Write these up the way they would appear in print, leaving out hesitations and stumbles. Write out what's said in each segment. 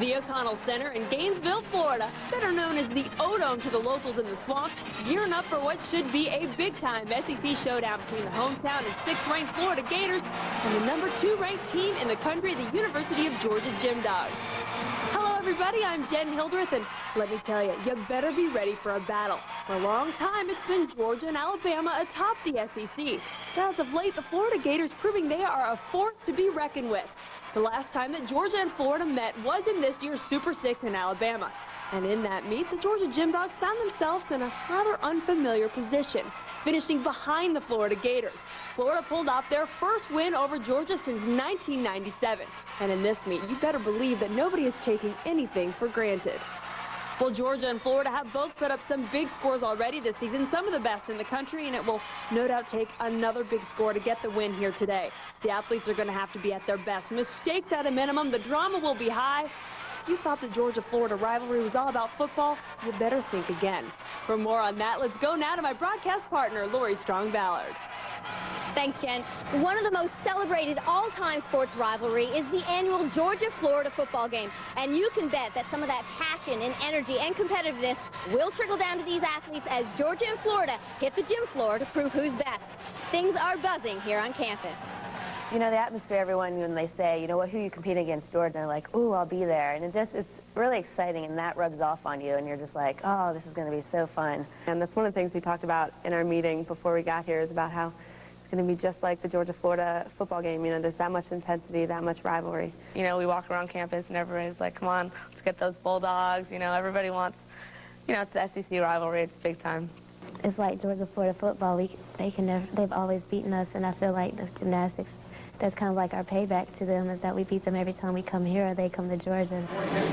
The O'Connell Center in Gainesville, Florida, better known as the O-Dome to the locals in the swamp, gearing up for what should be a big-time SEC showdown between the hometown and 6th-ranked Florida Gators and the number 2 ranked team in the country, the University of Georgia Gymdogs. Hello, everybody. I'm Jen Hildreth, and let me tell you, you better be ready for a battle. For a long time, it's been Georgia and Alabama atop the SEC. But as of late, the Florida Gators proving they are a force to be reckoned with. The last time that Georgia and Florida met was in this year's Super 6 in Alabama. And in that meet, the Georgia Gymdogs found themselves in a rather unfamiliar position, finishing behind the Florida Gators. Florida pulled off their first win over Georgia since 1997. And in this meet, you better believe that nobody is taking anything for granted. Well, Georgia and Florida have both put up some big scores already this season, some of the best in the country, and it will no doubt take another big score to get the win here today. The athletes are going to have to be at their best. Mistakes at a minimum, the drama will be high. If you thought the Georgia-Florida rivalry was all about football, you better think again. For more on that, let's go now to my broadcast partner, Lori Strong-Ballard. Thanks, Jen. One of the most celebrated all-time sports rivalry is the annual Georgia-Florida football game. And you can bet that some of that passion and energy and competitiveness will trickle down to these athletes as Georgia and Florida hit the gym floor to prove who's best. Things are buzzing here on campus. You know, the atmosphere, everyone, when they say, you know, who are you competing against, Georgia, they're like, ooh, I'll be there. And it's really exciting, and that rubs off on you, and you're just like, oh, this is going to be so fun. And that's one of the things we talked about in our meeting before we got here, is about how it's going to be just like the Georgia-Florida football game. You know, there's that much intensity, that much rivalry. You know, we walk around campus, and everybody's like, come on, let's get those Bulldogs. You know, everybody wants, you know, it's the SEC rivalry. It's big time. It's like Georgia-Florida football. They've always beaten us, and I feel like those Gymnastics, that's kind of like our payback to them, is that we beat them every time we come here or they come to Georgia.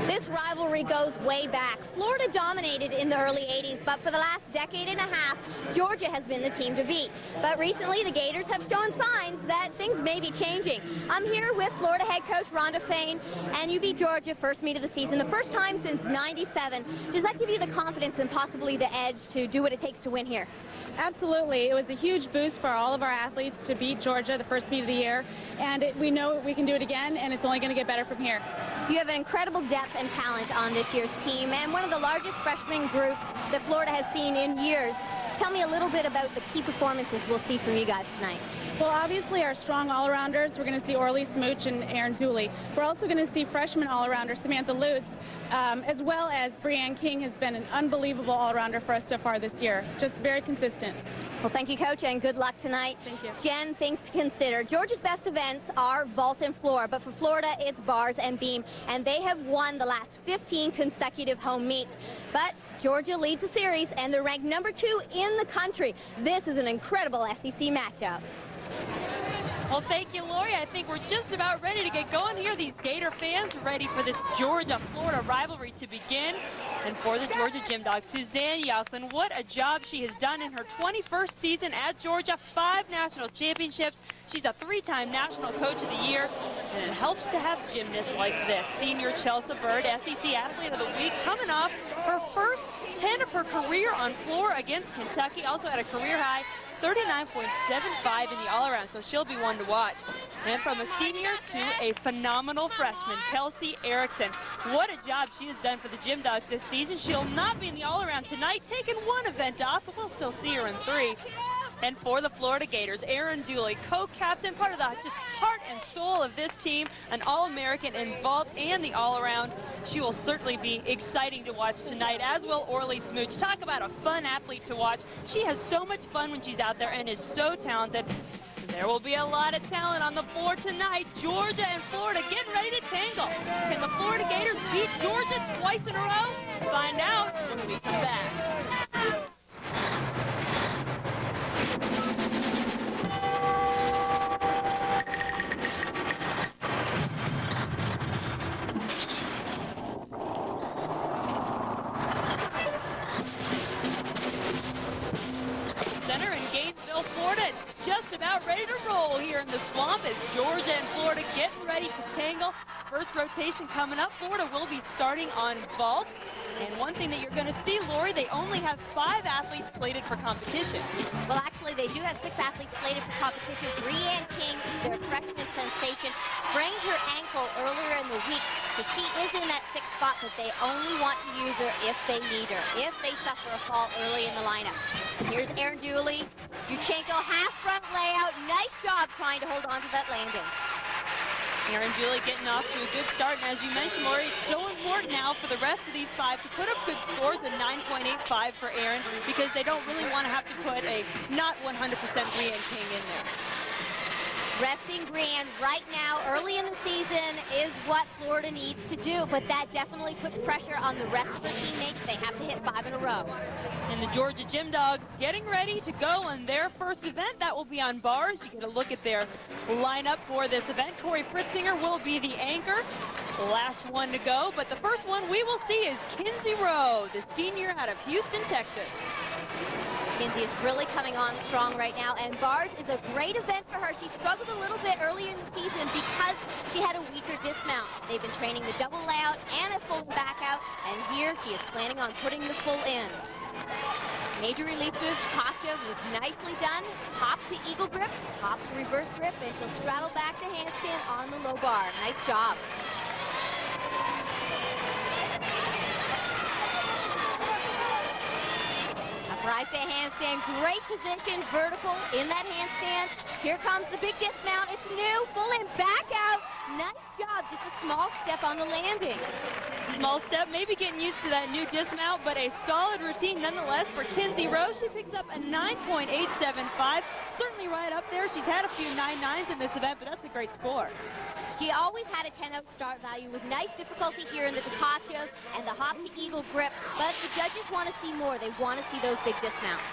This rivalry goes way back. Florida dominated in the early 80s, but for the last decade and a half, Georgia has been the team to beat. But recently, the Gators have shown signs that things may be changing. I'm here with Florida head coach Rhonda Fain, and you beat Georgia first meet of the season, the first time since '97. Does that give you the confidence and possibly the edge to do what it takes to win here? Absolutely. It was a huge boost for all of our athletes to beat Georgia the first meet of the year, and we know we can do it again, and it's only going to get better from here. You have an incredible depth and talent on this year's team, and one of the largest freshman groups that Florida has seen in years. Tell me a little bit about the key performances we'll see from you guys tonight. Well, obviously, our strong all-arounders, we're going to see Orley, Szmuch, and Erinn Dooley. We're also going to see freshman all-arounder Samantha Lutz, as well as Brianne King has been an unbelievable all-arounder for us so far this year. Just very consistent. Well, thank you, Coach, and good luck tonight. Thank you. Jen, things to consider. Georgia's best events are vault and floor, but for Florida, it's bars and beam, and they have won the last 15 consecutive home meets. But Georgia leads the series, and they're ranked number 2 in the country. This is an incredible SEC matchup. Well, thank you, Lori. I think we're just about ready to get going here. These Gator fans ready for this Georgia-Florida rivalry to begin. And for the Georgia Gymdogs, Suzanne Yauklin, what a job she has done in her 21st season at Georgia. 5 national championships. She's a 3-time National Coach of the Year, and it helps to have gymnasts like this. Senior Chelsea Bird, SEC Athlete of the Week, coming off her first 10 of her career on floor against Kentucky. Also had a career high 39.75 in the all-around, so she'll be one to watch. And from a senior to a phenomenal freshman, Kelsey Erickson. What a job she has done for the Gymdogs this season. She'll not be in the all-around tonight, taking one event off, but we'll still see her in 3. And for the Florida Gators, Erinn Dooley, co-captain, part of the just heart and soul of this team, an All-American in vault and the all-around. She will certainly be exciting to watch tonight, as will Orley Szmuch. Talk about a fun athlete to watch. She has so much fun when she's out there and is so talented. There will be a lot of talent on the floor tonight. Georgia and Florida getting ready to tangle. Can the Florida Gators beat Georgia twice in a row? Find out when we come back. Center in Gainesville, Florida. It's just about ready to roll here in the swamp as Georgia and Florida getting ready to tangle. First rotation coming up. Florida will be starting on vault. And one thing that you're going to see, Lori, they only have 5 athletes slated for competition. Well, actually, they do have 6 athletes slated for competition. Breanne King, their freshman sensation, sprained her ankle earlier in the week, so she is in that 6th spot, but they only want to use her if they need her, if they suffer a fall early in the lineup. And here's Erinn Dooley. Yuchenko half front layout. Nice job trying to hold on to that landing. Erinn Dooley getting off to a good start, and as you mentioned, Lori, it's so important now for the rest of these 5 to put up good scores, a 9.85 for Erinn, because they don't really want to have to put a not 100% Breanne King in there. Resting Breanne right now, early in the season, is what Florida needs to do, but that definitely puts pressure on the rest of their teammates. They have to hit 5 in a row. And the Georgia Gym Dogs getting ready to go on their first event. That will be on bars. You get a look at their lineup for this event. Cory Fritzinger will be the anchor. The last one to go, but the first one we will see is Kinsey Rowe, the senior out of Houston, Texas. Kinsey is really coming on strong right now, and bars is a great event for her. She struggled a little bit earlier in the season because she had a weaker dismount. They've been training the double layout and a full back out, and here she is planning on putting the full in. Major relief move to Katja was nicely done. Hop to eagle grip, hop to reverse grip, and she'll straddle back to handstand on the low bar. Nice job. Rise to handstand, great position, vertical in that handstand. Here comes the big dismount. It's new, full in, back out. Nice job, just a small step on the landing. Small step, maybe getting used to that new dismount, but a solid routine nonetheless for Kinsey Rowe. She picks up a 9.875, certainly right up there. She's had a few 9.9s in this event, but that's a great score. She always had a 10-0 start value with nice difficulty here in the Takachos and the hop to eagle grip, but the judges want to see more. They want to see those big dismounts.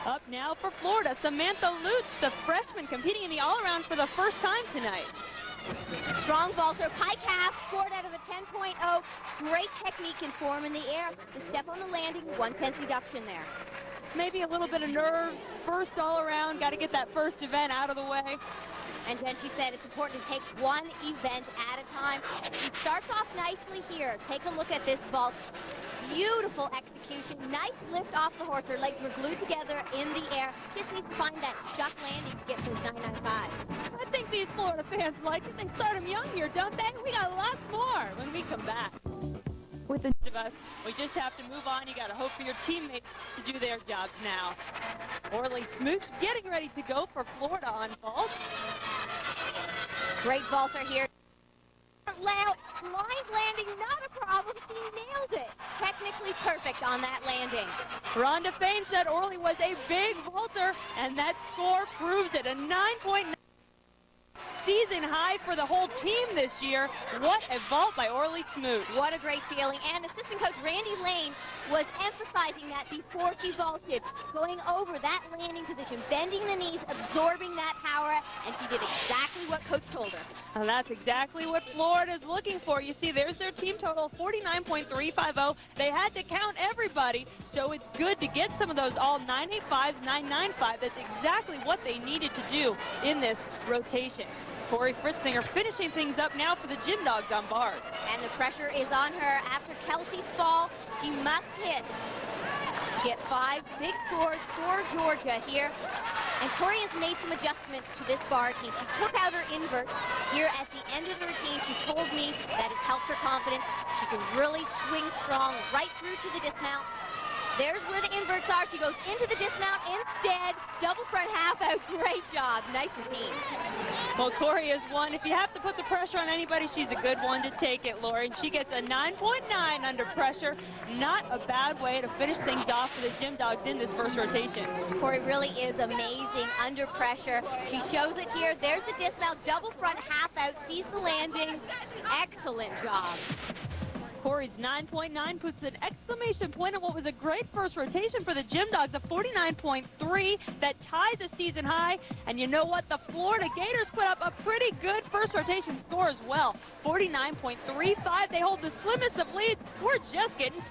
Up now for Florida, Samantha Lutz, the freshman, competing in the all-around for the first time tonight. Strong vaulter, pike half, scored out of a 10.0. Great technique and form in the air. The step on the landing, 1/10 deduction there. Maybe a little bit of nerves, first all-around, got to get that first event out of the way. And then she said it's important to take one event at a time. She starts off nicely here. Take a look at this vault. Beautiful execution. Nice lift off the horse. Her legs were glued together in the air. Just needs to find that stuck landing to get to 995. I think these Florida fans like it. They start them young here, don't they? We got lots more when we come back. With the of us, we just have to move on. You got to hope for your teammates to do their jobs now. Orley Szmuch getting ready to go for Florida on vault. Great vaulter here. Layout, blind landing, not a problem. She nailed it. Technically perfect on that landing. Rhonda Fain said Orley was a big vaulter, and that score proves it. A 9.9 season high for the whole team this year. What a vault by Orley Szmuch. What a great feeling. And assistant coach Randy Lane was emphasizing that before she vaulted, going over that landing position, bending the knees, absorbing that power, and she did exactly what coach told her. And that's exactly what Florida's looking for. You see, there's their team total, 49.350. They had to count everybody, so it's good to get some of those all 985s, 995. That's exactly what they needed to do in this rotation. Cory Fritzinger finishing things up now for the Gym Dogs on bars. And the pressure is on her after Kelsey's fall. She must hit to get 5 big scores for Georgia here. And Cory has made some adjustments to this bar routine. She took out her inverts here at the end of the routine. She told me that it's helped her confidence. She can really swing strong right through to the dismount. There's where the inverts are. She goes into the dismount instead. Double front half out. Great job. Nice routine. Well, Cory is one. If you have to put the pressure on anybody, she's a good one to take it, Lori. And she gets a 9.9 under pressure. Not a bad way to finish things off for the Gym Dogs in this first rotation. Cory really is amazing under pressure. She shows it here. There's the dismount. Double front half out. Sees the landing. Excellent job. Cory's 9.9 puts an exclamation point on what was a great first rotation for the Gym Dogs, a 49.3 that ties a season high. And you know what? The Florida Gators put up a pretty good first rotation score as well, 49.35. They hold the slimmest of leads. We're just getting started.